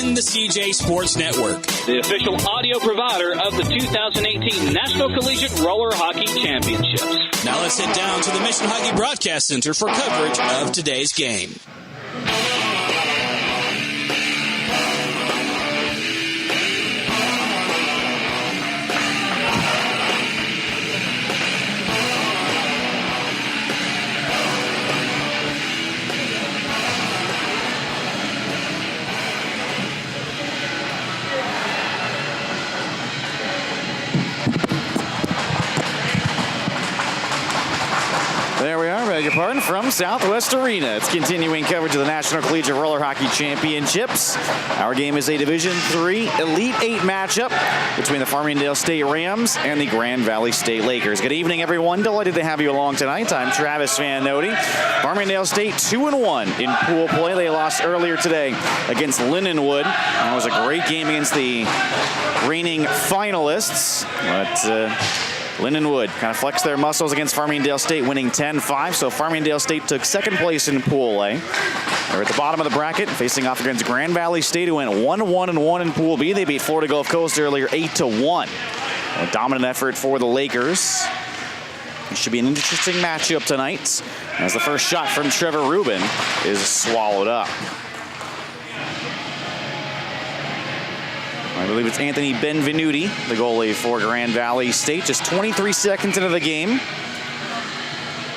on the CJ Sports Network, the official audio provider of the 2018 National Collegiate Roller Hockey Championships. Now let's head down to the Mission Hockey Broadcast Center for coverage of today's game. There we are, beg your pardon, from Southwest Arena. It's continuing coverage of the National Collegiate Roller Hockey Championships. Our game is a Division III Elite 8 matchup between the Farmingdale State Rams and the Grand Valley State Lakers. Good evening, everyone. Delighted to have you along tonight. I'm Travis Fannoti. Farmingdale State 2-1 in pool play. They lost earlier today against Lindenwood. That was a great game against the reigning finalists, but Lindenwood kind of flexed their muscles against Farmingdale State, winning 10-5. So Farmingdale State took second place in Pool A. They're at the bottom of the bracket, facing off against Grand Valley State, who went 1-1-1 in Pool B. They beat Florida Gulf Coast earlier 8-1. A dominant effort for the Lakers. It should be an interesting matchup tonight, as the first shot from Trevor Rubin is swallowed up. I believe it's Anthony Benvenuti, the goalie for Grand Valley State. Just 23 seconds into the game.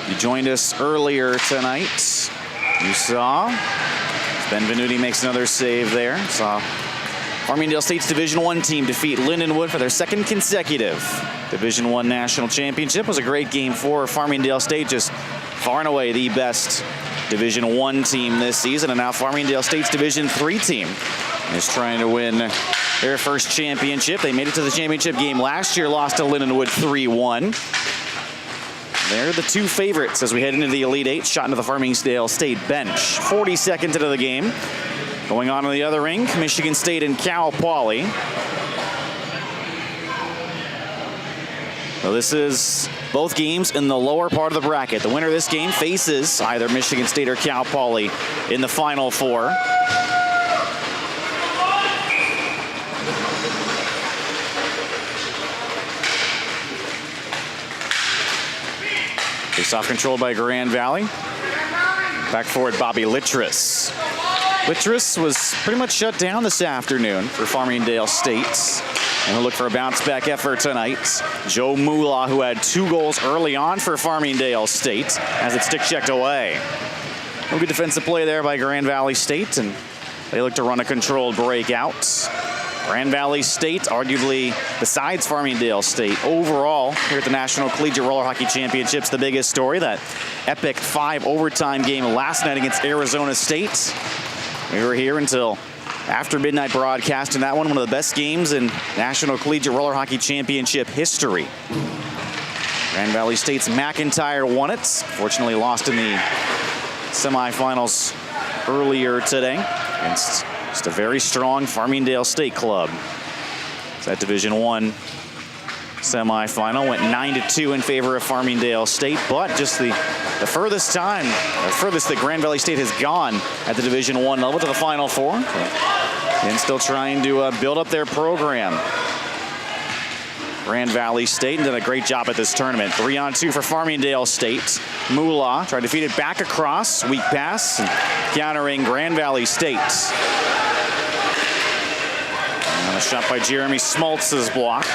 You joined us earlier tonight. You saw Benvenuti makes another save there. Saw Farmingdale State's Division I team defeat Lindenwood for their second consecutive Division I national championship. It was a great game for Farmingdale State, just far and away the best Division I team this season. And now Farmingdale State's Division III team is trying to win their first championship. They made it to the championship game last year, lost to Lindenwood 3-1. They're the two favorites as we head into the Elite Eight, shot into the Farmingdale State bench. 40 seconds into the game. Going on in the other rink, Michigan State and Cal Poly. So this is both games in the lower part of the bracket. The winner of this game faces either Michigan State or Cal Poly in the Final Four. Face-off controlled by Grand Valley. Back forward, Bobby Littress. Littress was pretty much shut down this afternoon for Farmingdale State. And he'll look for a bounce-back effort tonight. Joe Mula, who had 2 goals early on for Farmingdale State, has it stick-checked away. No good defensive play there by Grand Valley State, and they look to run a controlled breakout. Grand Valley State, arguably, besides Farmingdale State, overall, here at the National Collegiate Roller Hockey Championships, the biggest story, that epic 5-overtime game last night against Arizona State. We were here until after midnight broadcast, and that one of the best games in National Collegiate Roller Hockey Championship history. Grand Valley State's McIntyre won it. Fortunately lost in the semifinals earlier today against just a very strong Farmingdale State club. That Division I semifinal went 9-2 in favor of Farmingdale State, but just the furthest that Grand Valley State has gone at the Division I level to the Final Four, and still trying to build up their program. Grand Valley State did a great job at this tournament. 3-on-2 for Farmingdale State. Mula tried to feed it back across, weak pass, and countering Grand Valley State. And a shot by Jeremy Schmaltz is blocked.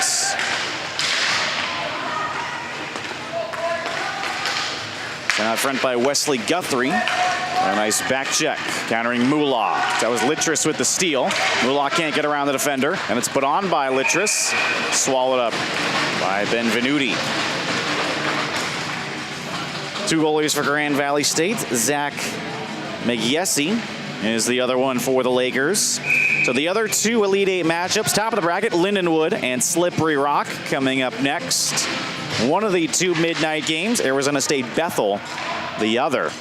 And out front by Wesley Guthrie. A nice back check, countering Mula. That was Littress with the steal. Mula can't get around the defender, and it's put on by Littress. Swallowed up by Benvenuti. 2 goalies for Grand Valley State. Zach McYessie is the other one for the Lakers. So the other 2 Elite 8 matchups, top of the bracket, Lindenwood and Slippery Rock coming up next. One of the 2 midnight games, Arizona State Bethel, the other.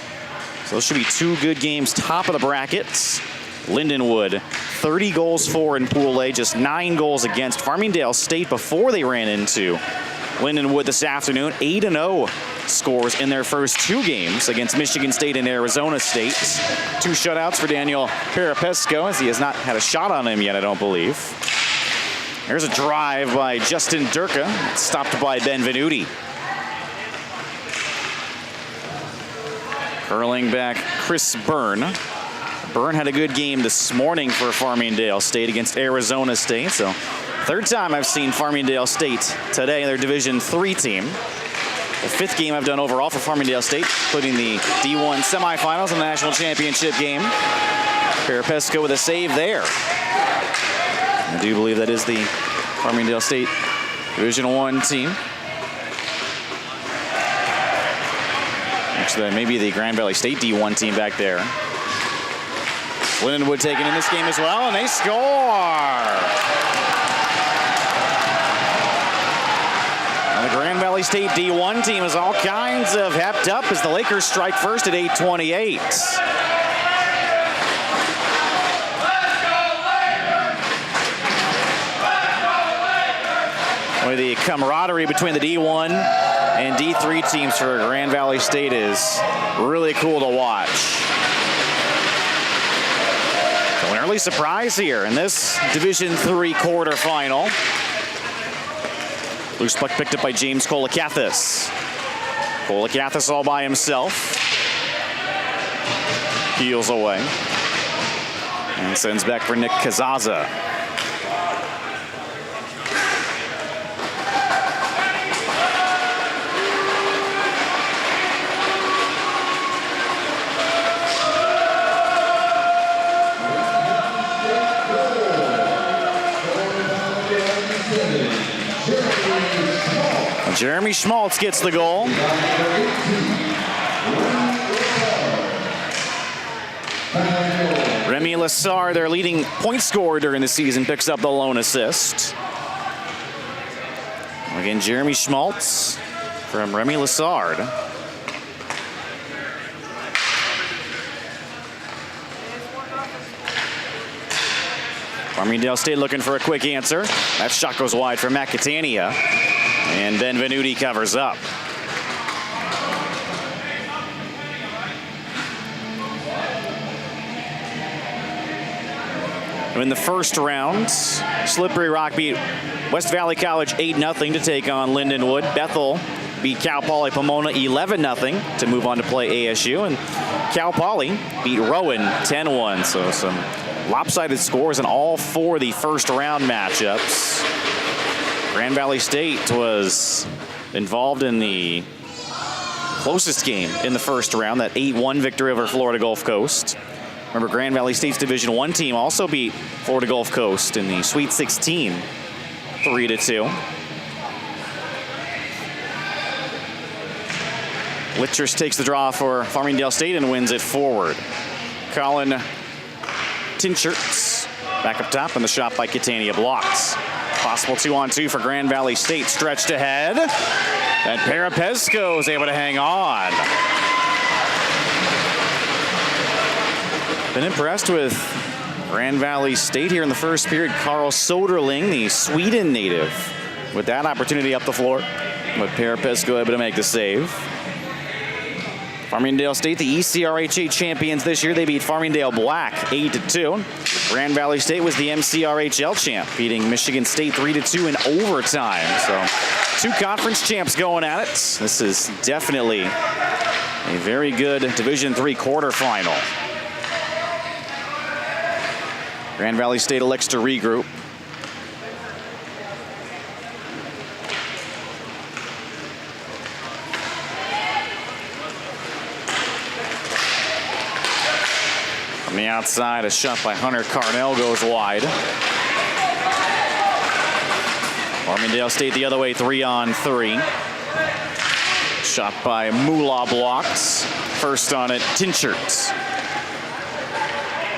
So those should be 2 good games, top of the brackets. Lindenwood, 30 goals for in Pool A, just 9 goals against. Farmingdale State, before they ran into Lindenwood this afternoon, 8-0 scores in their first 2 games against Michigan State and Arizona State. 2 shutouts for Daniel Perepesco, as he has not had a shot on him yet, I don't believe. There's a drive by Justin Durka, stopped by Benvenuti. Curling back Chris Byrne. Byrne had a good game this morning for Farmingdale State against Arizona State. So 3rd time I've seen Farmingdale State today, their Division III team. The 5th game I've done overall for Farmingdale State, including the D1 semifinals and the national championship game. Perepesco with a save there. I do believe that is the Farmingdale State Division I team. Actually, maybe the Grand Valley State D1 team back there. Lindenwood taken in this game as well, and they score! And the Grand Valley State D1 team is all kinds of hepped up as the Lakers strike first at 8:28. Well, the camaraderie between the D1 and D3 teams for Grand Valley State is really cool to watch. So an early surprise here in this Division III quarterfinal. Loose puck picked up by James Kolakathis. Kolakathis all by himself. Peels away. And sends back for Nick Kazaza. Jeremy Schmaltz gets the goal. Remy Lassard, their leading point scorer during the season, picks up the lone assist. Again, Jeremy Schmaltz from Remy Lassard. Farmingdale State looking for a quick answer. That shot goes wide for Matt Catania. And Benvenuti covers up. In the first round, Slippery Rock beat West Valley College 8-0 to take on Lindenwood. Bethel beat Cal Poly Pomona 11-0 to move on to play ASU. And Cal Poly beat Rowan 10-1. So some lopsided scores in all 4 of the first round matchups. Grand Valley State was involved in the closest game in the first round, that 8-1 victory over Florida Gulf Coast. Remember, Grand Valley State's Division I team also beat Florida Gulf Coast in the Sweet 16, 3-2. Litchers takes the draw for Farmingdale State and wins it forward. Colin Tincherts back up top, and the shot by Catania blocks. Possible 2-on-2 for Grand Valley State. Stretched ahead. And Perepesco is able to hang on. Been impressed with Grand Valley State here in the first period. Carl Soderling, the Sweden native, with that opportunity up the floor. But Perepesco able to make the save. Farmingdale State, the ECRHA champions this year. They beat Farmingdale Black 8-2. Grand Valley State was the MCRHL champ, beating Michigan State 3-2 in overtime. So 2 conference champs going at it. This is definitely a very good Division III quarterfinal. Grand Valley State elects to regroup. From the outside, a shot by Hunter Carnell goes wide. Farmingdale State the other way, 3-on-3. Shot by Moolah blocks. First on it, Tinchert.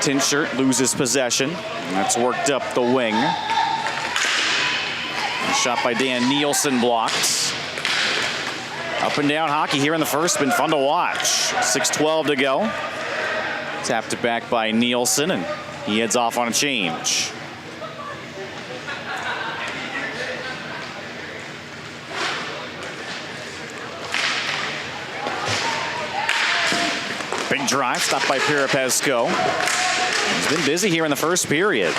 Tinchert loses possession. And that's worked up the wing. A shot by Dan Nielsen blocks. Up and down hockey here in the first, been fun to watch. 6:12 to go. Tapped it back by Nielsen, and he heads off on a change. Big drive, stopped by Pirapesco. He's been busy here in the first period.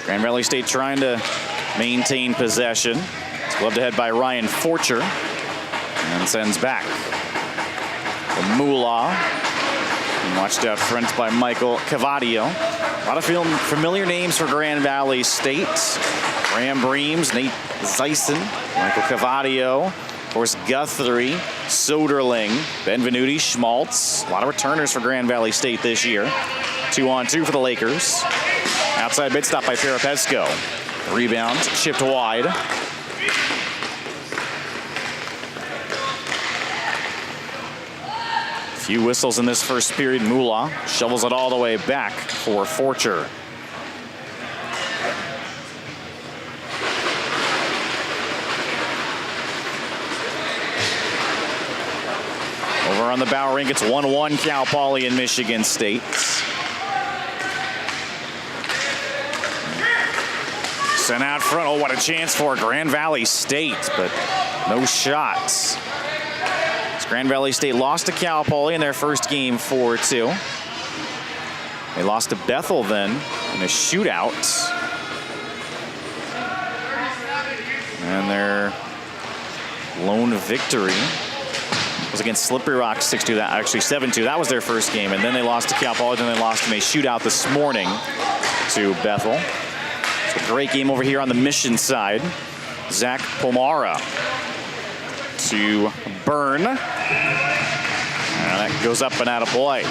Grand Valley State trying to maintain possession. It's gloved ahead by Ryan Forcher. And sends back. The Moolah. And watched out front by Michael Cavadio. A lot of familiar names for Grand Valley State. Graham Breams, Nate Zeisen, Michael Cavadio, of course Guthrie, Soderling, Benvenuti, Schmaltz. A lot of returners for Grand Valley State this year. 2-on-2 for the Lakers. Outside mid stop by Pirapesco. Rebound chipped wide. Few whistles in this first period. Moolah shovels it all the way back for Forcher. Over on the Bower rink, it's 1-1 Cal Poly and Michigan State. Sent out front. Oh, what a chance for Grand Valley State, but no shots. Grand Valley State lost to Cal Poly in their first game 4-2. They lost to Bethel then in a shootout. And their lone victory was against Slippery Rock 6-2. That actually 7-2. That was their first game. And then they lost to Cal Poly. Then they lost in a shootout this morning to Bethel. It's a great game over here on the Mission side. Zach Pomara to Byrne. And that goes up and out of play.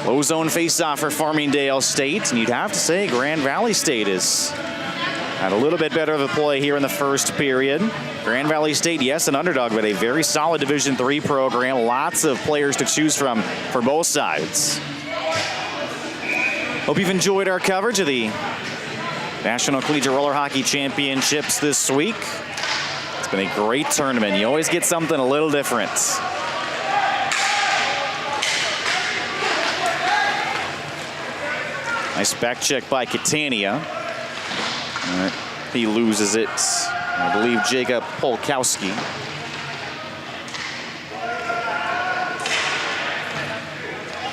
Low zone faceoff for Farmingdale State. And you'd have to say Grand Valley State is had a little bit better of a play here in the first period. Grand Valley State, yes, an underdog, but a very solid Division III program. Lots of players to choose from for both sides. Hope you've enjoyed our coverage of the National Collegiate Roller Hockey Championships this week. It's been a great tournament. You always get something a little different. Nice back check by Catania. He loses it. I believe Jacob Polkowski.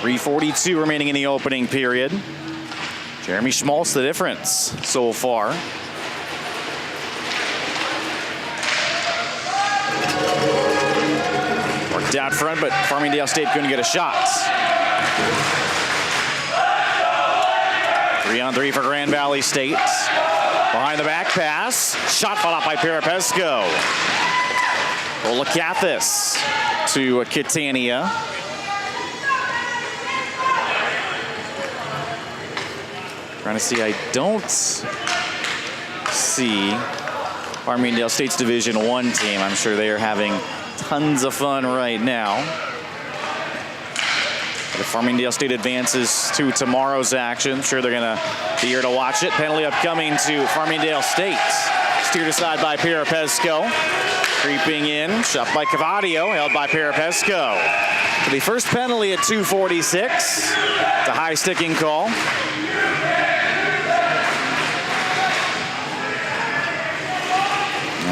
.342 remaining in the opening period. Jeremy Schmaltz the difference so far. Worked out front, but Farmingdale State couldn't get a shot. 3-on-3 for Grand Valley State. Behind the back pass. Shot followed by Pirapesco. Olakathis to Catania. Trying to see, I don't see Farmingdale State's Division I team. I'm sure they are having tons of fun right now. But if Farmingdale State advances to tomorrow's action, I'm sure they're going to be here to watch it. Penalty upcoming to Farmingdale State. Steered aside by Pirapesco. Creeping in, shot by Cavadio, held by Pirapesco. For the first penalty at 2:46. It's a high sticking call.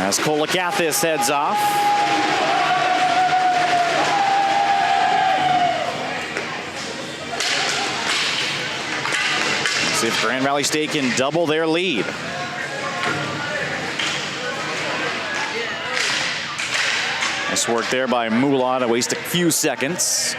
As Kolakathis heads off. See if Grand Valley State can double their lead. Nice work there by Moolah to waste a few seconds.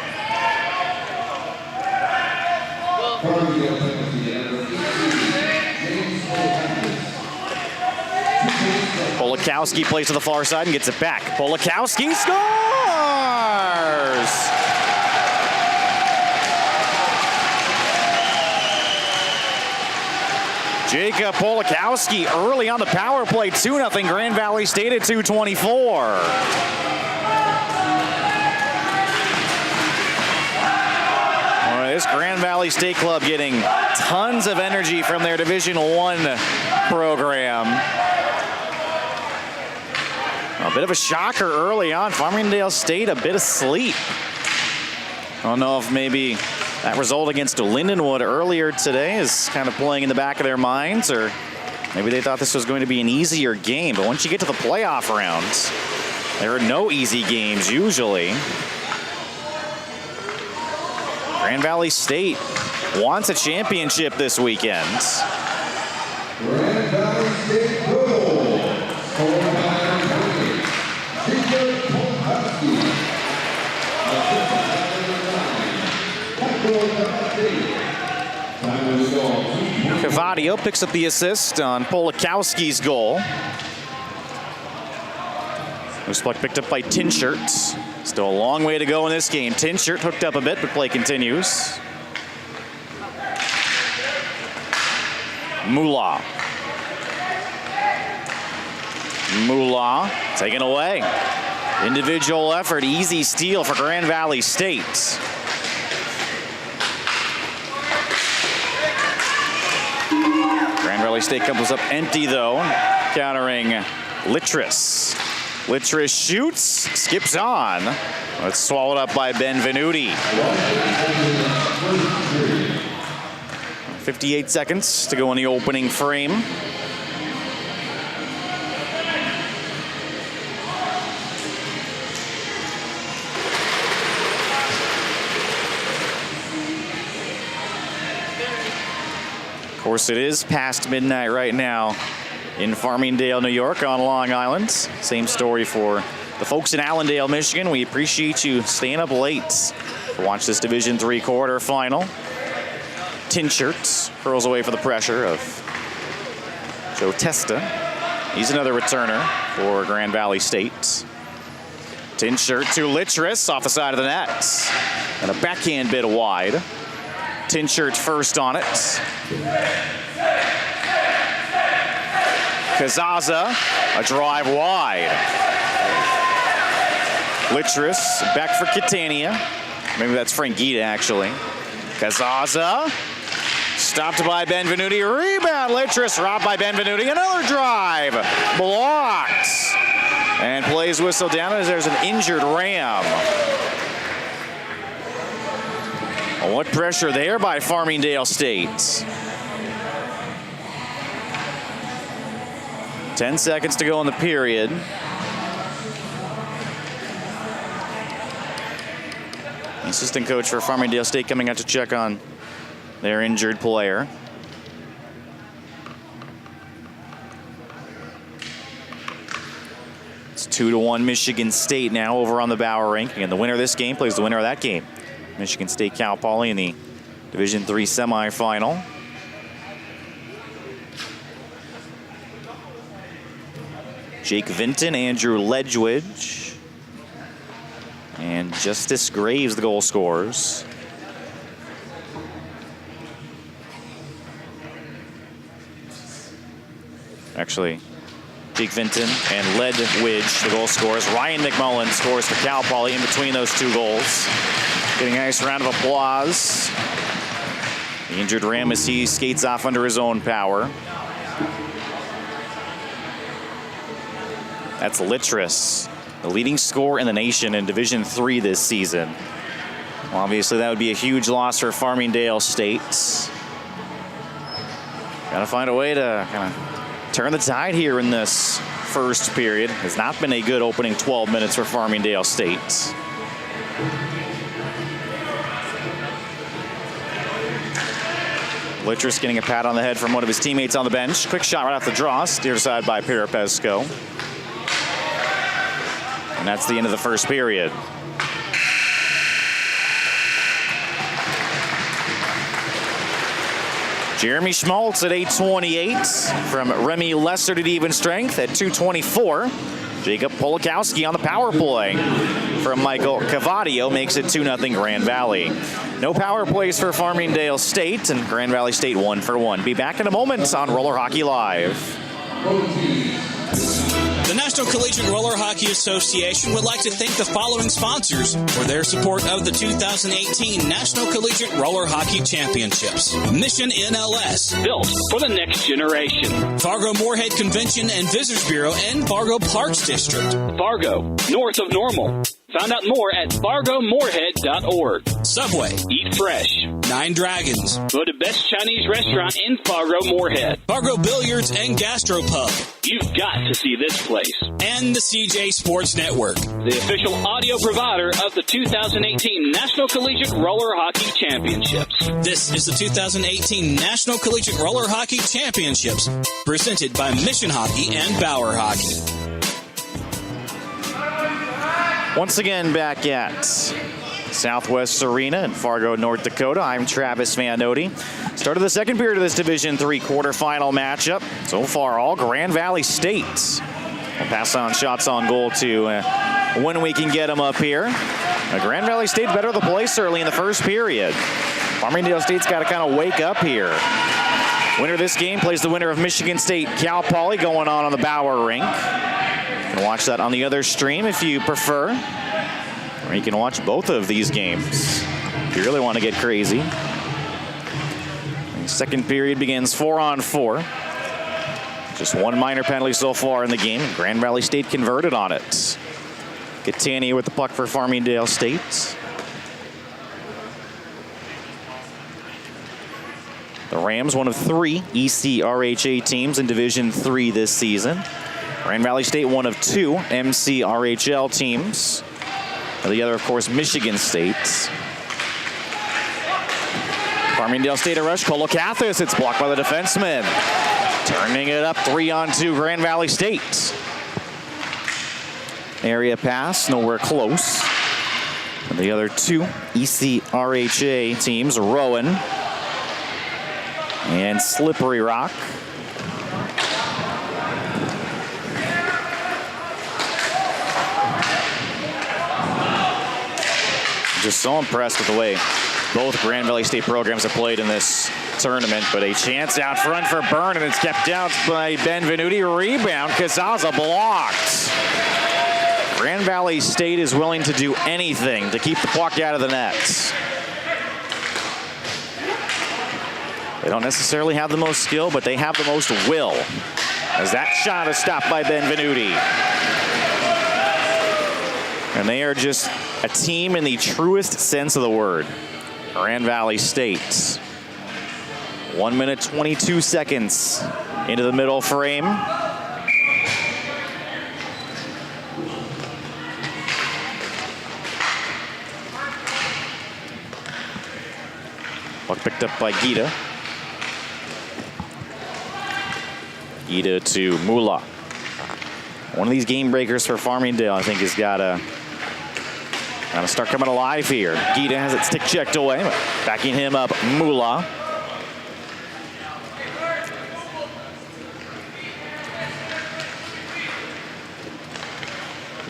Polakowski plays to the far side and gets it back. Polakowski scores! Jacob Polakowski early on the power play, 2-0 Grand Valley State at 2:24. This Grand Valley State club getting tons of energy from their Division I program. A bit of a shocker early on. Farmingdale State a bit asleep. I don't know if maybe that result against Lindenwood earlier today is kind of playing in the back of their minds, or Maybe they thought this was going to be an easier game, but once you get to the playoff rounds, there are no easy games usually. Grand Valley State wants a championship this weekend. Grand Valley State goal. Cavadio picks up the assist on Polakowski's goal. This puck picked up by Tinshirt. Still a long way to go in this game. Tinshirt hooked up a bit, but play continues. Moolah taken away. Individual effort, easy steal for Grand Valley State. Grand Valley State comes up empty though, countering Littrus. Littrus shoots, skips on. It's swallowed up by Benvenuti. 58 seconds to go in the opening frame. Of course, it is past midnight right now in Farmingdale, New York on Long Island. Same story for the folks in Allendale, Michigan. We appreciate you staying up late to watch this Division III quarterfinal. Tinshirt hurls away for the pressure of Joe Testa. He's another returner for Grand Valley State. Tinshirt to Littrus off the side of the net. And a backhand bit wide. Tinshirt first on it. Kazaza, a drive wide. Littrus back for Catania. Maybe that's Frangita, actually. Kazaza, stopped by Benvenuti. Rebound, Littrus, robbed by Benvenuti. Another drive, blocked. And plays whistle down as there's an injured Ram. Oh, what pressure there by Farmingdale State. 10 seconds to go in the period. Assistant coach for Farmingdale State coming out to check on their injured player. It's 2-1 Michigan State now over on the Bauer ranking, and the winner of this game plays the winner of that game. Michigan State Cal Poly in the Division III semifinal. Jake Vinton, Andrew Ledgewidge, and Justice Graves, the goal scorers. Actually, Jake Vinton and Ledgewidge, the goal scorers. Ryan McMullen scores for Cal Poly in between those two goals. Getting a nice round of applause. The injured Ram as he skates off under his own power. That's Littrus, the leading scorer in the nation in Division III this season. Well, obviously, that would be a huge loss for Farmingdale State. Got to find a way to kind of turn the tide here in this first period. Has not been a good opening 12 minutes for Farmingdale State. Littrus getting a pat on the head from one of his teammates on the bench. Quick shot right off the draw, steered aside by Perepesco. And that's the end of the first period. Jeremy Schmaltz at 8:28 from Remy Lesser to even strength at 2:24. Jacob Polakowski on the power play from Michael Cavadio makes it 2-0 Grand Valley. No power plays for Farmingdale State, and Grand Valley State 1 for 1. Be back in a moment on Roller Hockey Live. The National Collegiate Roller Hockey Association would like to thank the following sponsors for their support of the 2018 National Collegiate Roller Hockey Championships. Mission NLS, Built for the next generation. Fargo Moorhead Convention and Visitors Bureau and Fargo Parks District. Fargo, north of Normal. Find out more at FargoMoorhead.org. Subway, Eat fresh. Nine Dragons, Voted best Chinese restaurant in Fargo-Moorhead. Fargo Billiards and Gastropub, You've got to see this place. and the CJ Sports Network. The official audio provider of the 2018 National Collegiate Roller Hockey Championships. This is the 2018 National Collegiate Roller Hockey Championships, presented by Mission Hockey and Bauer Hockey. Once again, back at Southwest Arena in Fargo, North Dakota. I'm Travis Vanotti. Start of the second period of this Division III quarterfinal matchup. So far, all Grand Valley State. We'll pass on shots on goal to when we can get them up here. Grand Valley State better the place early in the first period. Farmingdale State's got to kind of wake up here. Winner of this game plays the winner of Michigan State Cal Poly going on the Bauer rink. You can watch that on the other stream if you prefer. Or you can watch both of these games if you really want to get crazy. The second period begins 4-on-4. Just one minor penalty so far in the game. Grand Valley State converted on it. Catania with the puck for Farmingdale State. The Rams, one of 3 ECRHA teams in Division III this season. Grand Valley State, one of 2 MCRHL teams. And the other, of course, Michigan State. Farmingdale State a rush. Kolokathis, it's blocked by the defenseman. Turning it up 3-on-2 Grand Valley State. Area pass, nowhere close. And the other 2 ECRHA teams, Rowan and Slippery Rock. Just so impressed with the way both Grand Valley State programs have played in this tournament. But a chance out front for Byrne, and it's kept out by Benvenuti. Rebound, Casaza blocked. Grand Valley State is willing to do anything to keep the puck out of the net. They don't necessarily have the most skill, but they have the most will. As that shot is stopped by Benvenuti. And they are just a team in the truest sense of the word. Grand Valley State. 1 minute, 22 seconds into the middle frame. Puck picked up by Gita. Gita to Mula. One of these game breakers for Farmingdale, I think, has got to start coming alive here. Gita has it stick checked away, but backing him up, Mula.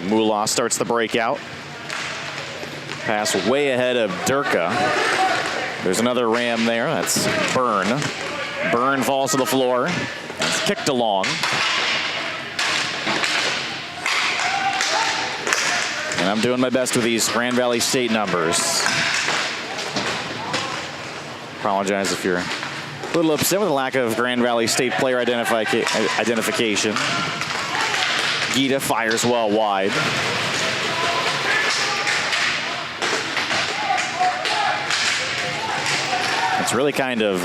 Mula starts the breakout. Pass way ahead of Durka. There's another Ram there. That's Byrne. Byrne falls to the floor. It's kicked along. And I'm doing my best with these Grand Valley State numbers. Apologize if you're a little upset with the lack of Grand Valley State player identification. Gita fires well wide. It's really kind of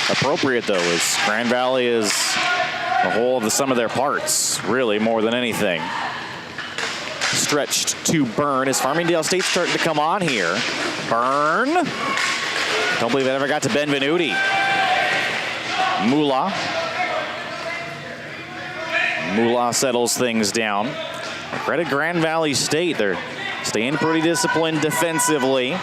appropriate, though, as Grand Valley is the whole of the sum of their parts, really, more than anything. Stretched to Byrne as Farmingdale State's starting to come on here. Byrne. Don't believe it ever got to Benvenuti. Mula. Mula settles things down. Credit Grand Valley State. They're staying pretty disciplined defensively.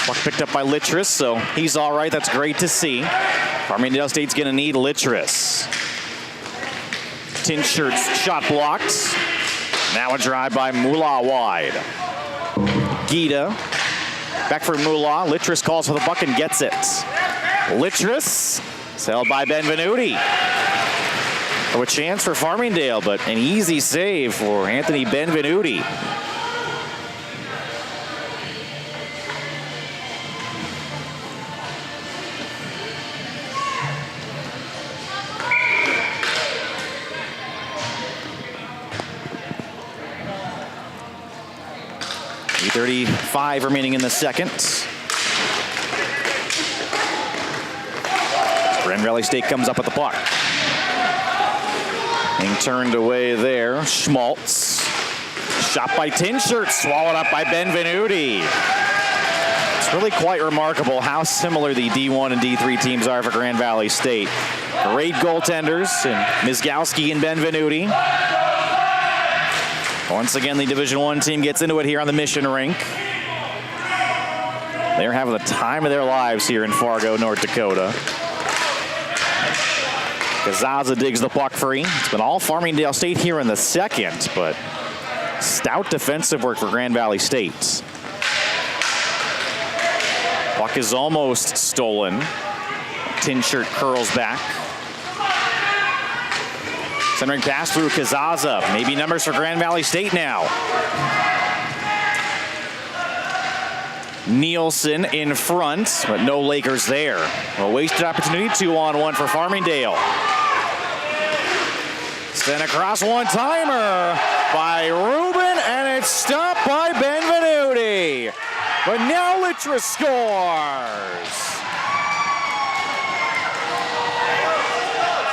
Puck picked up by Littrus, so he's all right. That's great to see. Farmingdale State's going to need Littrus. Tinshirt's shot blocked. Now a drive by Mula wide. Gita. Back for Mula. Littrus calls for the puck and gets it. Littrus. It's held by Benvenuti. So a chance for Farmingdale, but an easy save for Anthony Benvenuti. 5 remaining in the second. Grand Valley State comes up with the puck. Being turned away there. Schmaltz. Shot by Tinshirt, swallowed up by Benvenuti. It's really quite remarkable how similar the D1 and D3 teams are for Grand Valley State. Great goaltenders in Mizgowski and Benvenuti. Once again, the Division I team gets into it here on the Mission Rink. They're having the time of their lives here in Fargo, North Dakota. Gazaza digs the puck free. It's been all Farmingdale State here in the second, but stout defensive work for Grand Valley State. Puck is almost stolen. Tinshirt curls back. Centering pass through Gazaza. Maybe numbers for Grand Valley State now. Nielsen in front, but no Lakers there. A wasted opportunity, 2-on-1 for Farmingdale. Sent across one-timer by Rubin, and it's stopped by Benvenuti. But now Littrus scores.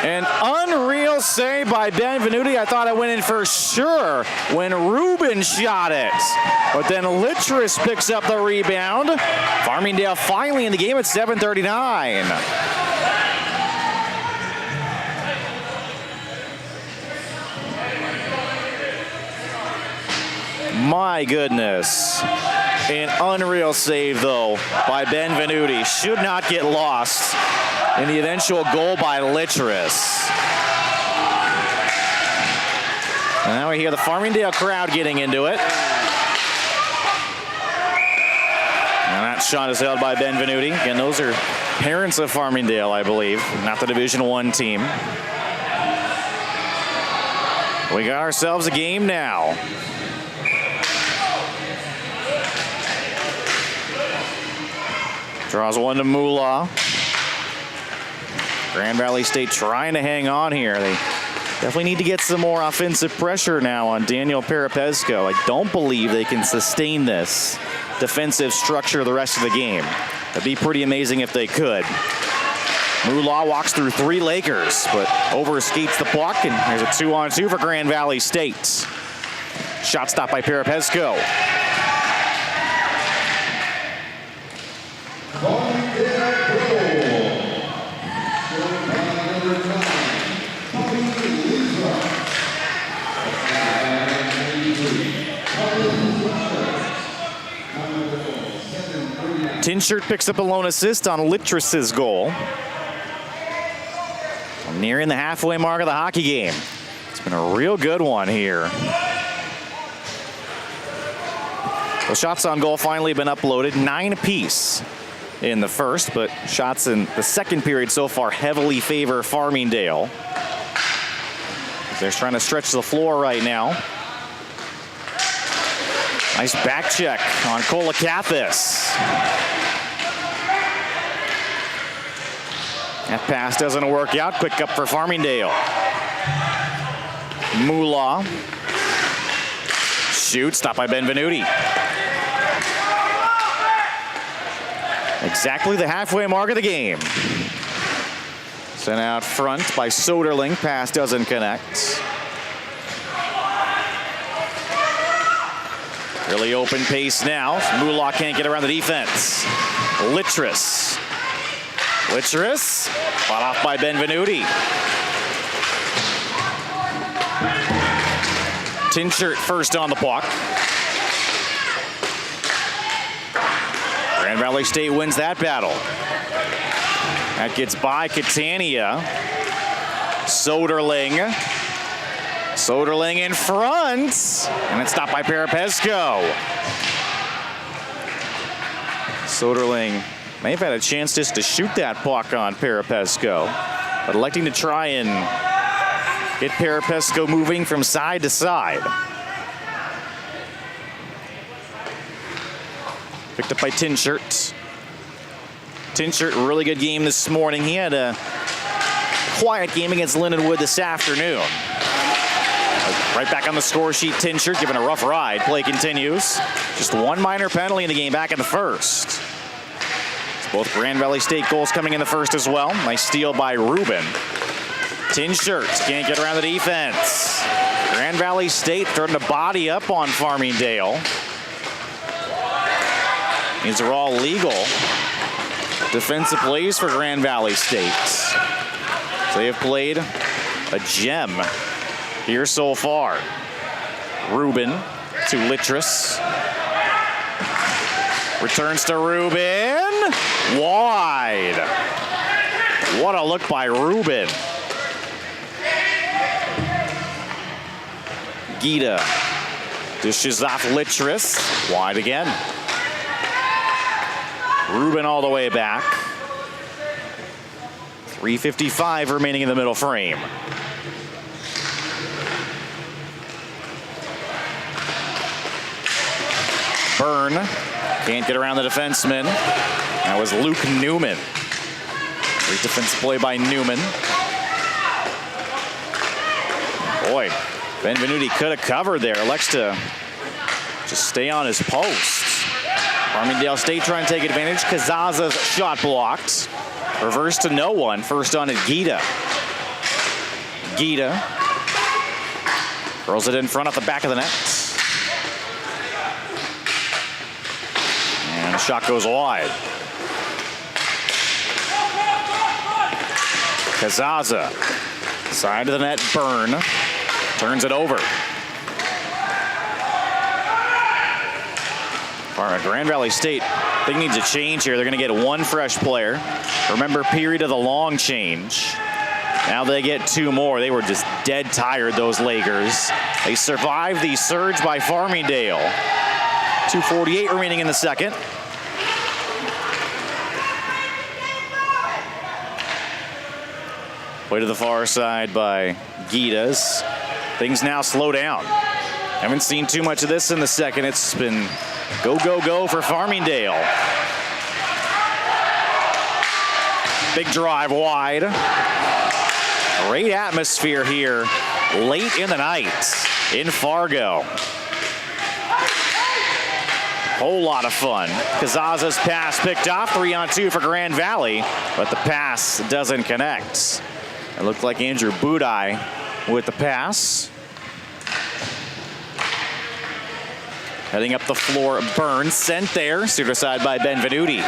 An unreal save by Benvenuti. I thought it went in for sure when Rubin shot it. But then Littrus picks up the rebound. Farmingdale finally in the game at 7:39. My goodness. An unreal save, though, by Benvenuti. Should not get lost in the eventual goal by Littrus. And now we hear the Farmingdale crowd getting into it. And that shot is held by Benvenuti. Again, those are parents of Farmingdale, I believe, not the Division I team. We got ourselves a game now. Draws one to Moolah. Grand Valley State trying to hang on here. They definitely need to get some more offensive pressure now on Daniel Perepesco. I don't believe they can sustain this defensive structure the rest of the game. It'd be pretty amazing if they could. Moolah walks through 3 Lakers, but overskates the puck, and there's a 2-on-2 for Grand Valley State. Shot stopped by Perepesco. Tinshirt picks up a lone assist on Littrus's goal. Nearing the halfway mark of the hockey game. It's been a real good one here. The shots on goal finally been uploaded, 9 apiece in the first, but shots in the second period so far heavily favor Farmingdale. They're trying to stretch the floor right now. Nice back check on Kolakathis. That pass doesn't work out. Quick up for Farmingdale. Moolah. Shoot, stopped by Benvenuti. Exactly the halfway mark of the game. Sent out front by Soderling. Pass doesn't connect. Really open pace now. Moolah can't get around the defense. Littrus. Littrus. Fought off by Benvenuti. Tinshirt first on the puck. Grand Valley State wins that battle. That gets by Catania. Soderling. Soderling in front. And it's stopped by Perepesco. Soderling may have had a chance just to shoot that puck on Perepesco, but electing to try and get Perepesco moving from side to side. Picked up by Tinshirt. Tinshirt, really good game this morning. He had a quiet game against Lindenwood this afternoon. Right back on the score sheet, Tinscher giving a rough ride. Play continues. Just one minor penalty in the game back in the first. Both Grand Valley State goals coming in the first as well. Nice steal by Rubin. Tinscher can't get around the defense. Grand Valley State starting to body up on Farmingdale. These are all legal defensive plays for Grand Valley State. So they have played a gem here so far. Rubin to Littrus. Returns to Rubin. Wide. What a look by Rubin. Gita dishes off Littrus. Wide again. Rubin all the way back. 3:55 remaining in the middle frame. Byrne can't get around the defenseman. That was Luke Newman. Great defensive play by Newman. Boy, Benvenuti could have covered there. Elects to just stay on his post. Farmingdale State trying to take advantage. Kazaza's shot blocked. Reverse to no one. First on at Gita. Gita curls it in front off the back of the net. And the shot goes wide. Kazaza. Side of the net, Byrne. Turns it over. Grand Valley State, I think needs a change here. They're going to get one fresh player. Remember, period of the long change. Now they get two more. They were just dead tired, those Lakers. They survived the surge by Farmingdale. 2:48 remaining in the second. Play to the far side by Gitas. Things now slow down. Haven't seen too much of this in the second. It's been go, go, go for Farmingdale. Big drive wide. Great atmosphere here late in the night in Fargo. Whole lot of fun. Kazaza's pass picked off. 3-on-2 for Grand Valley, but the pass doesn't connect. It looked like Andrew Budai with the pass. Heading up the floor, Byrne sent there. Steered aside by Benvenuti.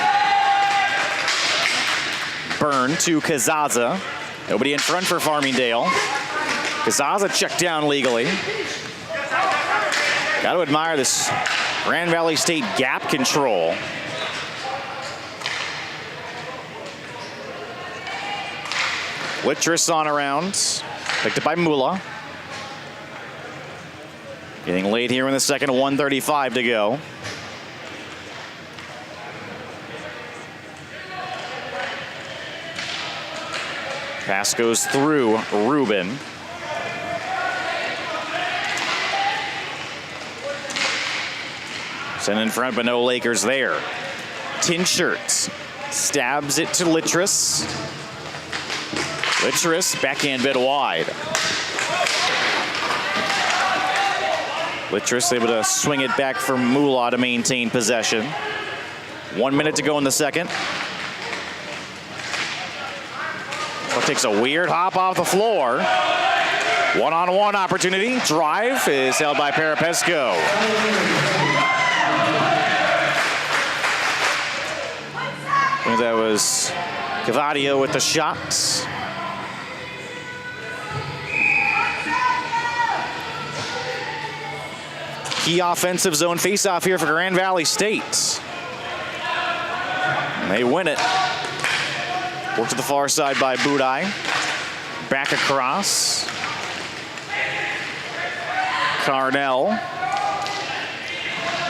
Byrne to Kazaza. Nobody in front for Farmingdale. Kazaza checked down legally. Got to admire this Grand Valley State gap control. Littrus on around. Picked up by Mula. Getting late here in the second, 1:35 to go. Pass goes through Rubin. Sent in front, but no Lakers there. Tinscher stabs it to Littrus. Littrus, backhand bit wide. Littrus able to swing it back for Mula to maintain possession. 1 minute to go in the second. Takes a weird hop off the floor. One-on-one opportunity. Drive is held by Parapesco. I think that was Cavadio with the shots. Key offensive zone face-off here for Grand Valley State. And they win it. Work to the far side by Budai. Back across. Carnell.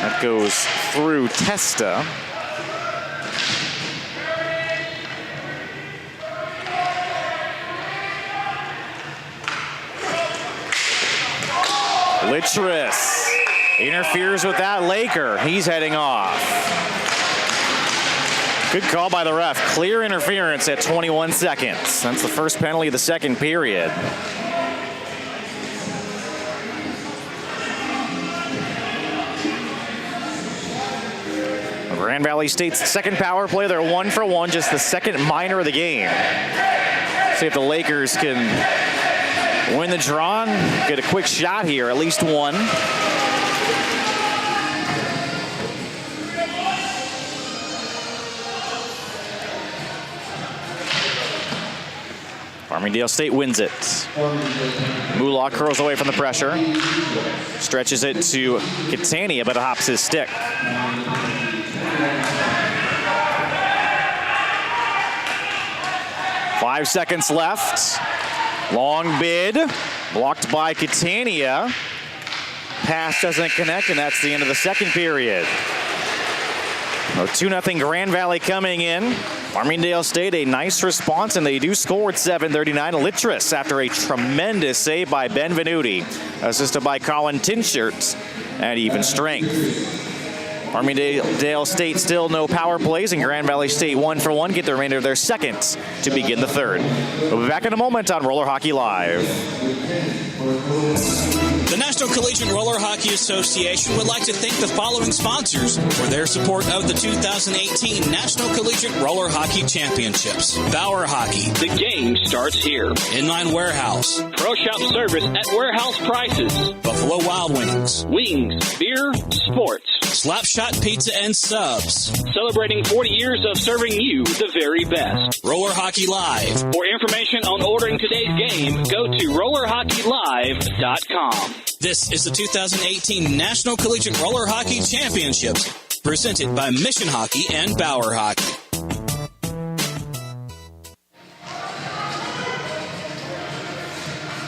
That goes through Testa. Littrus interferes with that Laker. He's heading off. Good call by the ref. Clear interference at 21 seconds. That's the first penalty of the second period. Grand Valley State's second power play. They're 1 for 1, just the second minor of the game. See if the Lakers can win the draw and get a quick shot here, at least one. Farmingdale State wins it. Moolah curls away from the pressure. Stretches it to Catania, but it hops his stick. Five seconds left. Long bid. Blocked by Catania. Pass doesn't connect, and that's the end of the second period. 2-0 Grand Valley coming in. Farmingdale State, a nice response, and they do score at 7:39. Littrus after a tremendous save by Benvenuti, assisted by Colin Tinshert at even strength. Farmingdale State still no power plays, and Grand Valley State 1 for 1 get the remainder of their second to begin the third. We'll be back in a moment on Roller Hockey Live. The National Collegiate Roller Hockey Association would like to thank the following sponsors for their support of the 2018 National Collegiate Roller Hockey Championships. Bauer Hockey. The game starts here. Inline Warehouse. Pro Shop service at warehouse prices. Buffalo Wild Wings. Wings, beer, sports. Slapshot Pizza and Subs. Celebrating 40 years of serving you the very best. Roller Hockey Live. For information on ordering today's game, go to rollerhockeylive.com. This is the 2018 National Collegiate Roller Hockey Championships, presented by Mission Hockey and Bauer Hockey.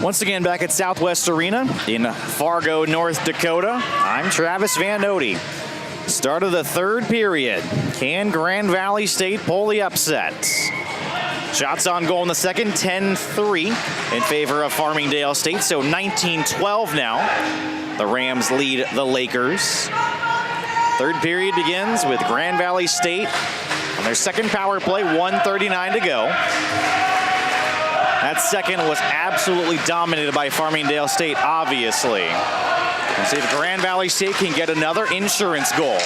Once again, back at Southwest Arena in Fargo, North Dakota. I'm Travis Van Nody. Start of the third period. Can Grand Valley State pull the upset? Shots on goal in the second, 10-3 in favor of Farmingdale State, so 19-12 now. The Rams lead the Lakers. Third period begins with Grand Valley State on their second power play, 1:39 to go. That second was absolutely dominated by Farmingdale State, obviously. Let's see if Grand Valley State can get another insurance goal.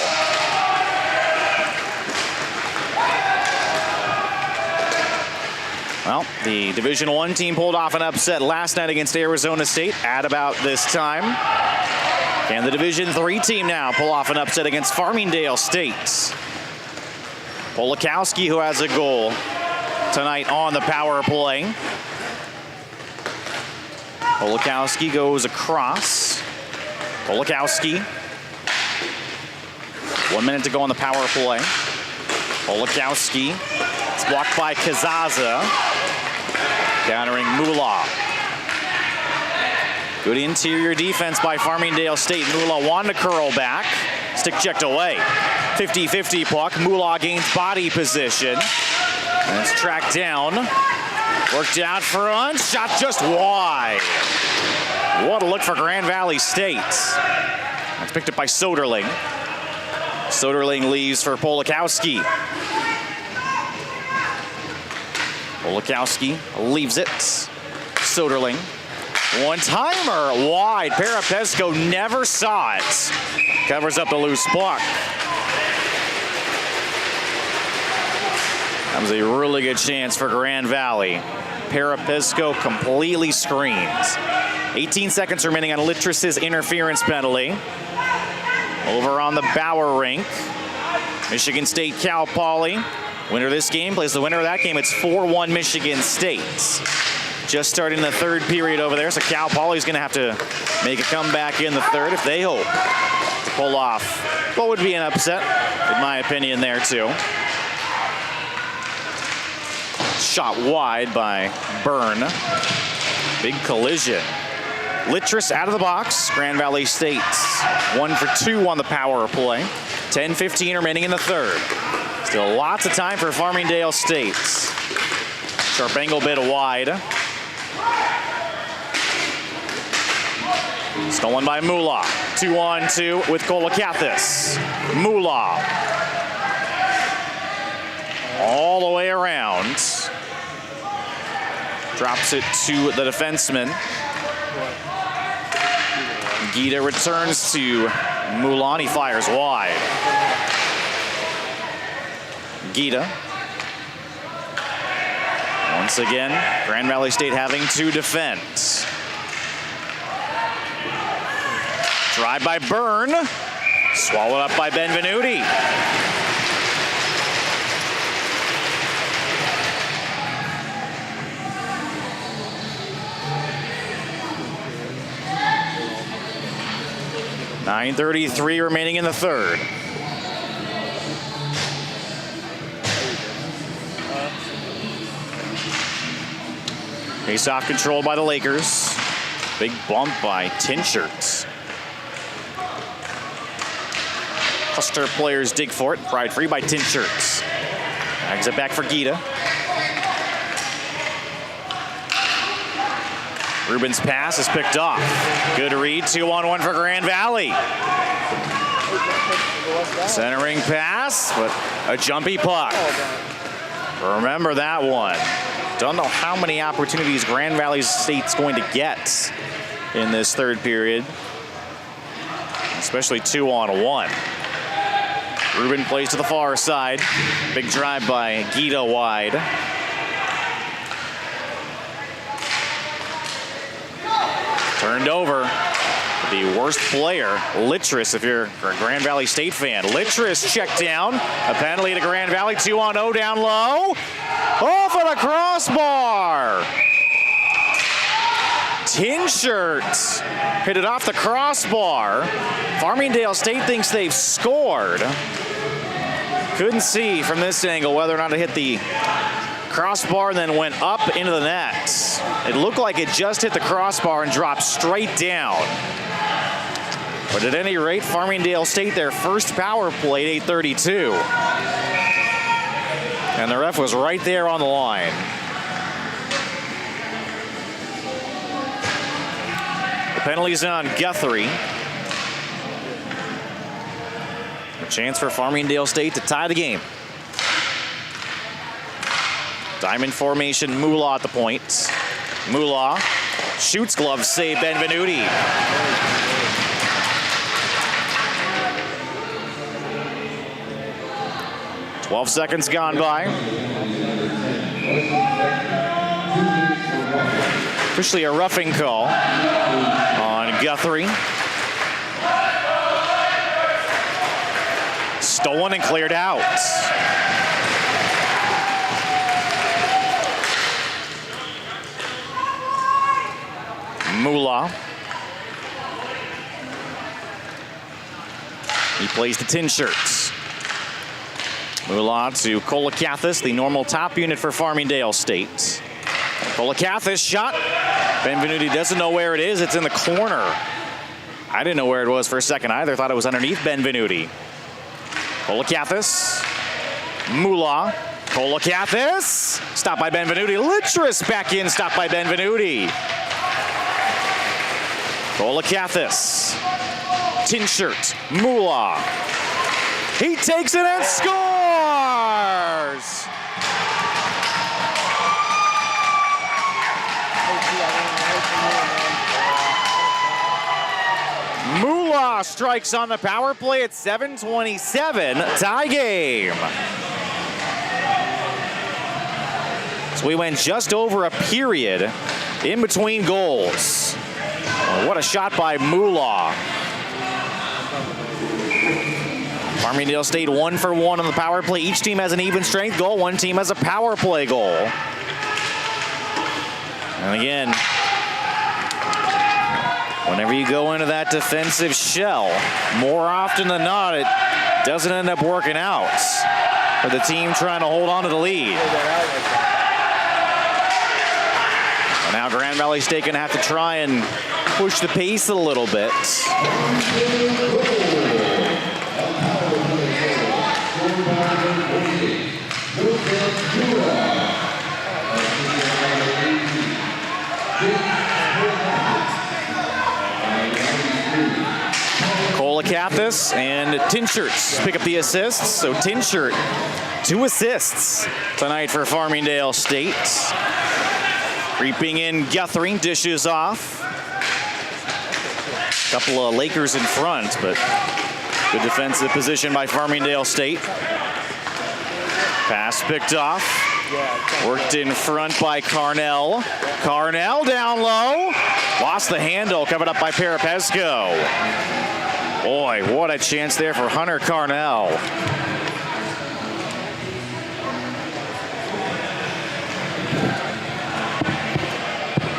Well, the Division I team pulled off an upset last night against Arizona State at about this time. Can the Division III team now pull off an upset against Farmingdale State? Polakowski, who has a goal tonight on the power play. Polakowski goes across. Polakowski. 1 minute to go on the power play. Polakowski. It's blocked by Kazaza. Countering Moolah. Good interior defense by Farmingdale State. Moolah wanted to curl back. Stick checked away. 50-50 puck. Moolah gains body position. And it's tracked down. Worked out front. Shot just wide. What a look for Grand Valley State. That's picked up by Soderling. Soderling leaves for Polakowski. Polakowski leaves it. Soderling. One-timer wide. Parapesco never saw it. Covers up the loose puck. That was a really good chance for Grand Valley. Parapesco completely screens. 18 seconds remaining on Littrus's interference penalty. Over on the Bauer rink. Michigan State Cal Poly. Winner of this game plays the winner of that game. It's 4-1 Michigan State. Just starting the third period over there, so Cal Poly's going to have to make a comeback in the third if they hope to pull off what would be an upset, in my opinion, there too. Shot wide by Byrne. Big collision. Littrus out of the box. Grand Valley State 1 for 2 on the power play. 10:15 remaining in the third. Still lots of time for Farmingdale State. Sharp angle bit wide. Stolen by Moolah. 2-on-2 with Kolakathis. Moolah. All the way around. Drops it to the defenseman. Gita returns to Mulan. He fires wide. Gita. Once again, Grand Valley State having to defend. Drive by Byrne. Swallowed up by Benvenuti. .9:33 remaining in the third. Face-off controlled by the Lakers. Big bump by Tinchert. Cluster players dig for it. Pride free by Tinchert. Bags it back for Gita. Rubin's pass is picked off. Good read, 2-on-1 for Grand Valley. Centering pass, but a jumpy puck. Remember that one. Don't know how many opportunities Grand Valley State's going to get in this third period, especially 2-on-1. Rubin plays to the far side. Big drive by Gita wide. Turned over. The worst player, Littress, if you're a Grand Valley State fan. Littress checked down. A penalty to Grand Valley. 2-on-0 down low. Off of the crossbar. Tinchert hit it off the crossbar. Farmingdale State thinks they've scored. Couldn't see from this angle whether or not it hit the crossbar and then went up into the net. It looked like it just hit the crossbar and dropped straight down. But at any rate, Farmingdale State, their first power play at 8:32. And the ref was right there on the line. The penalty's on Guthrie. A chance for Farmingdale State to tie the game. Diamond formation, Moolah at the point. Moolah shoots, glove save, Benvenuti. Twelve seconds gone by. Officially a roughing call on Guthrie. Stolen and cleared out. Moolah. He plays the Tinchert. Moolah to Kolakathis, the normal top unit for Farmingdale State. Kolakathis shot. Benvenuti doesn't know where it is. It's in the corner. I didn't know where it was for a second either. Thought it was underneath Benvenuti. Kolakathis. Moolah. Kolakathis. Stopped by Benvenuti. Littress back in. Stopped by Benvenuti. Kolakathis. Tinchert. Moolah. He takes it and scores! Moolah strikes on the power play at 7:27, tie game. So we went just over a period in between goals. Oh, what a shot by Moolah. Farmingdale State 1 for 1 on the power play. Each team has an even strength goal. One team has a power play goal. And again, whenever you go into that defensive shell, more often than not, it doesn't end up working out for the team trying to hold on to the lead. And now Grand Valley State going to have to try and push the pace a little bit. Kolakathis and Tinchert pick up the assists. So Tinchert, 2 assists tonight for Farmingdale State. Creeping in, Guthrie dishes off. A couple of Lakers in front, but good defensive position by Farmingdale State. Pass picked off. Worked in front by Carnell. Carnell down low. Lost the handle, covered up by Perepesco. Boy, what a chance there for Hunter Carnell.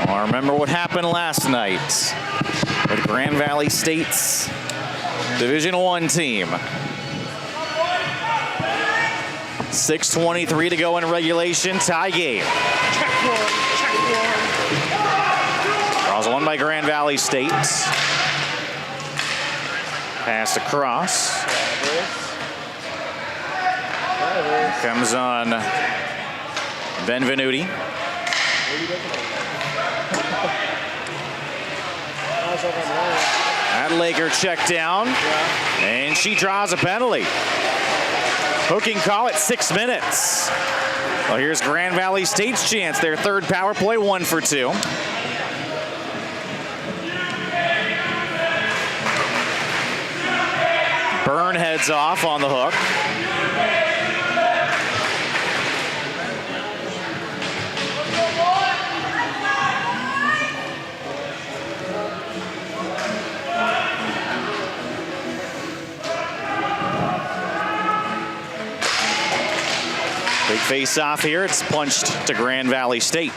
Well, remember what happened last night with Grand Valley State's Division I team. 6:23 to go in regulation, tie game. Draws one by Grand Valley State. Pass across. Comes on Benvenuti. That Laker check down, and she draws a penalty. Hooking call at 6 minutes. Well, here's Grand Valley State's chance. Their third power play, 1 for 2. Byrne heads off on the hook. Big face off here. It's punched to Grand Valley State.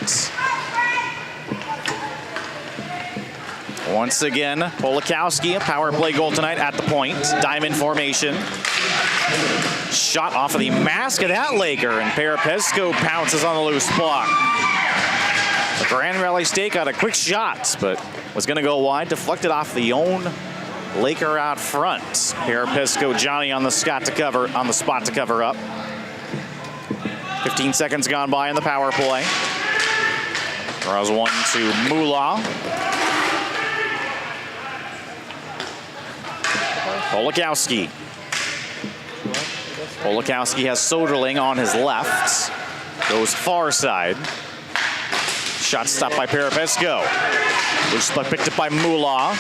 Once again, Polakowski, a power play goal tonight at the point. Diamond formation. Shot off of the mask of that Laker, and Perepesco pounces on the loose block. The Grand Valley State got a quick shot, but was going to go wide. Deflected off the own Laker out front. Perepesco, Johnny on the spot to cover up. 15 seconds gone by in the power play. Draws one to Mula. Polakowski. Polakowski has Soderling on his left. Goes far side. Shot stopped by Perepesco. Loose puck picked up by Mula.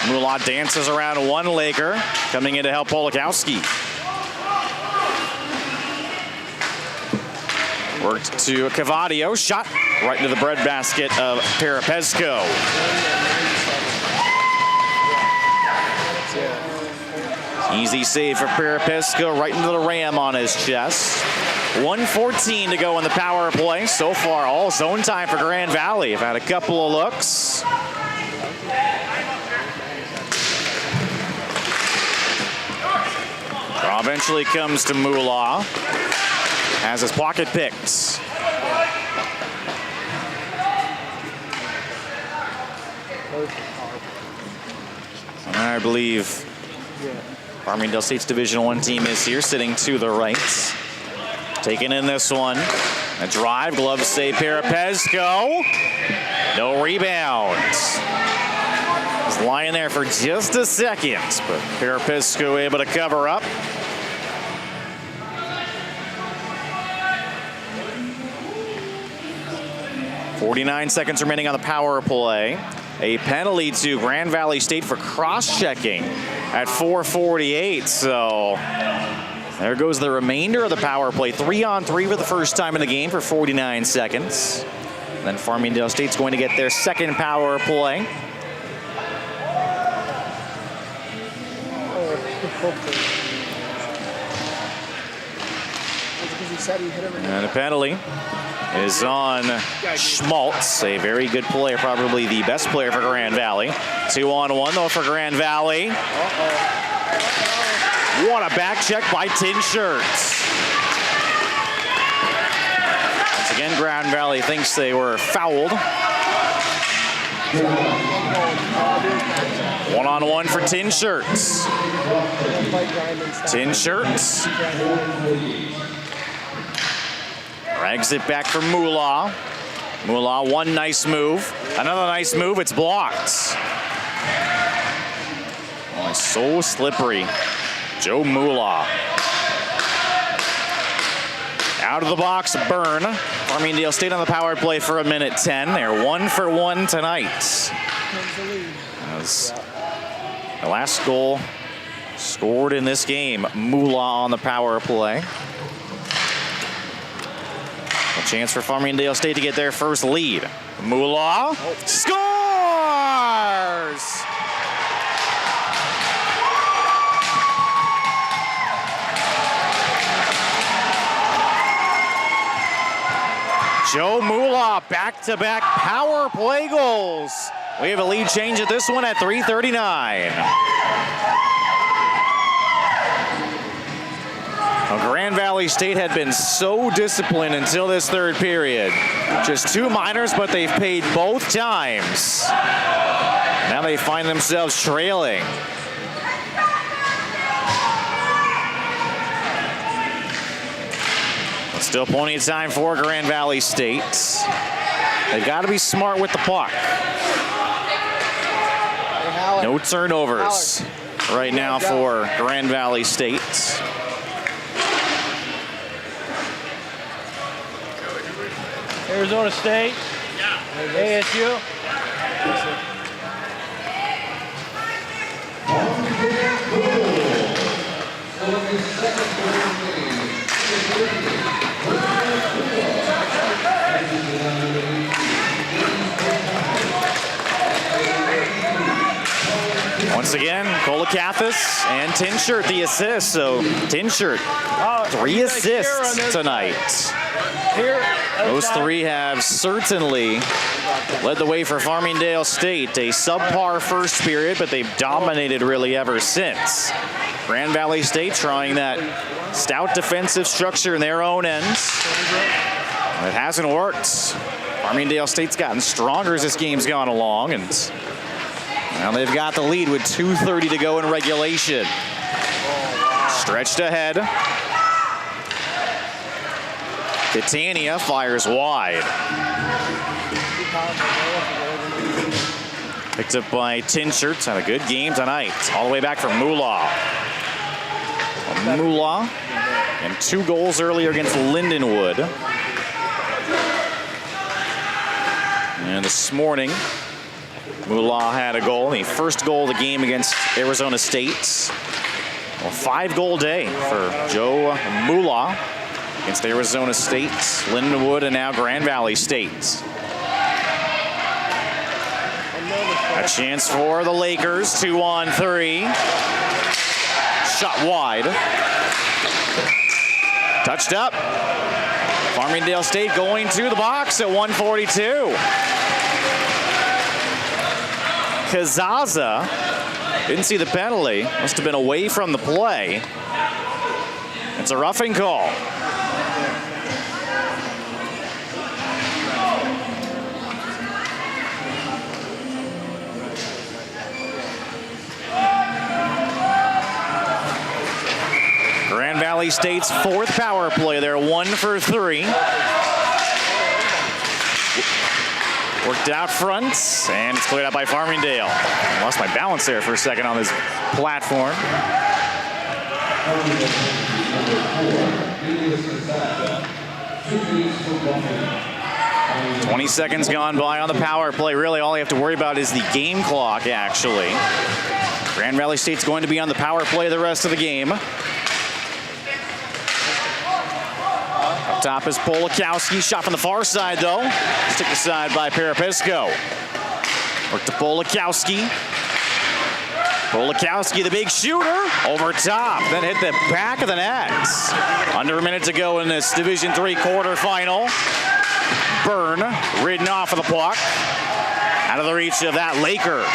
Mula dances around one Laker. Coming in to help Polakowski. Worked to Cavadio. Shot right into the breadbasket of Perepesco. Easy save for Perepesco, right into the ram on his chest. 1:14 to go in the power play. So far, all zone time for Grand Valley. Have had a couple of looks. Draw eventually comes to Mula. Has his pocket picked. I believe Farmingdale State's Division I team is here, sitting to the right. Taking in this one. A drive, glove save, Perepesco. No rebound. He's lying there for just a second, but Perepesco able to cover up. .49 seconds remaining on the power play. A penalty to Grand Valley State for cross-checking at 4:48. So there goes the remainder of the power play. 3-on-3 for the first time in the game for 49 seconds. And then Farmingdale State's going to get their second power play. And a penalty is on Schmaltz, a very good player, probably the best player for Grand Valley. 2-on-1 though for Grand Valley. What a back check by Tin Shirts. Once again, Grand Valley thinks they were fouled. 1-on-1 for Tin Shirts. Tin Shirts. Drags it back for Mula. Mula, one nice move. Another nice move, it's blocked. Oh, it's so slippery. Joe Mula. Out of the box, Byrne. Farmingdale State on the power play for 1:10. They're 1 for 1 tonight. As the last goal scored in this game, Mula on the power play. A chance for Farmingdale State to get their first lead. Moolah scores! Joe Moolah, back-to-back power play goals. We have a lead change at this one at 3:39. Well, Grand Valley State had been so disciplined until this third period. Just 2 minors, but they've paid both times. Now they find themselves trailing. Still plenty of time for Grand Valley State. They've got to be smart with the puck. No turnovers right now for Grand Valley State. Arizona State, ASU. Once again, Kolakathis and Tinshirt the assist. So Tinshirt, 3 assists tonight. Those 3 have certainly led the way for Farmingdale State. A subpar first period, but they've dominated really ever since. Grand Valley State trying that stout defensive structure in their own ends. It hasn't worked. Farmingdale State's gotten stronger as this game's gone along, and now they've got the lead with 2:30 to go in regulation. Stretched ahead. Catania fires wide. Picked up by Tinshirts. Had a good game tonight. All the way back from Moolah. Moolah and 2 goals earlier against Lindenwood. And this morning, Moolah had a goal, the first goal of the game against Arizona State. Well, 5-goal day for Joe Moolah against Arizona State, Lindenwood, and now Grand Valley State. A chance for the Lakers, 2-on-3. Shot wide. Touched up. Farmingdale State going to the box at 1:42. Kazaza didn't see the penalty. Must have been away from the play. It's a roughing call. Grand Valley State's 4th power play. They're 1 for 3. Worked out front, and it's cleared out by Farmingdale. I lost my balance there for a second on this platform. 20 seconds gone by on the power play. Really, all you have to worry about is the game clock, actually. Grand Valley State's going to be on the power play the rest of the game. Up top is Polakowski. Shot from the far side, though. Took aside by Parapisco. Work to Polakowski. Polakowski, the big shooter, over top. Then hit the back of the net. Under a minute to go in this Division III quarterfinal. Byrne ridden off of the puck. Out of the reach of that Laker.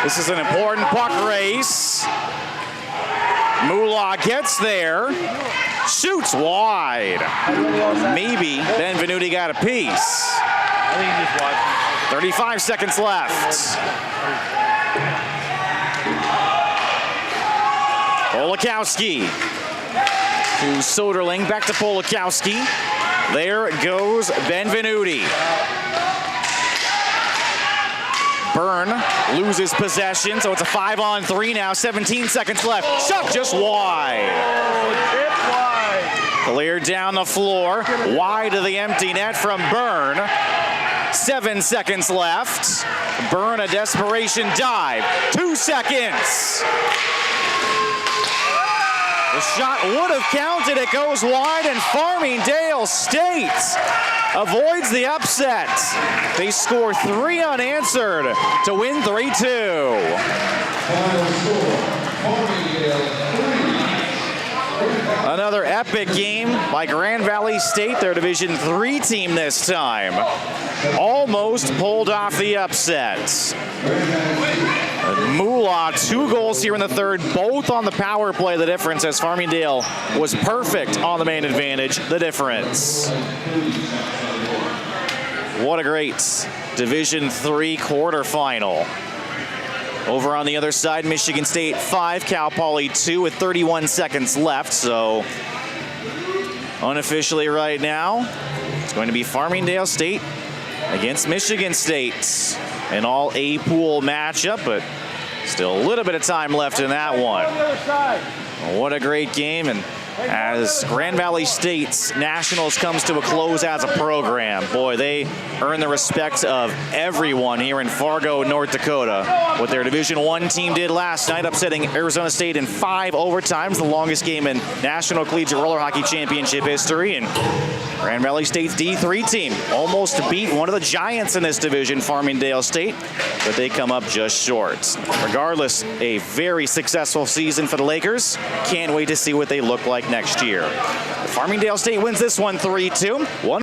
This is an important puck race. Moolah gets there. Shoots wide. Maybe Benvenuti got a piece. I think he just watched. 35 seconds left. Polakowski to Soderling. Back to Polakowski. There goes Benvenuti. Byrne loses possession, so it's a 5-on-3 now. 17 seconds left. Shot just wide. Cleared down the floor. Wide of the empty net from Byrne. 7 seconds left. Byrne, a desperation dive. 2 seconds. The shot would have counted. It goes wide, and Farmingdale State avoids the upset. They score 3 unanswered to win 3-2. Final score, Farmingdale 3. Another epic game by Grand Valley State, their Division III team this time. Almost pulled off the upset. Moolah, 2 goals here in the third, both on the power play. The difference, as Farmingdale was perfect on the main advantage. The difference. What a great Division III quarterfinal. Over on the other side, Michigan State 5, Cal Poly 2 with 31 seconds left. So unofficially right now, it's going to be Farmingdale State against Michigan State. An all A pool matchup, but still a little bit of time left in that one. What a great game. And as Grand Valley State's Nationals comes to a close as a program, boy, they earn the respect of everyone here in Fargo, North Dakota. What their Division I team did last night, upsetting Arizona State in 5 overtimes, the longest game in National Collegiate Roller Hockey Championship history. And Grand Valley State's D3 team almost beat one of the giants in this division, Farmingdale State, but they come up just short. Regardless, a very successful season for the Lakers. Can't wait to see what they look like next year. Farmingdale State wins this one 3-2.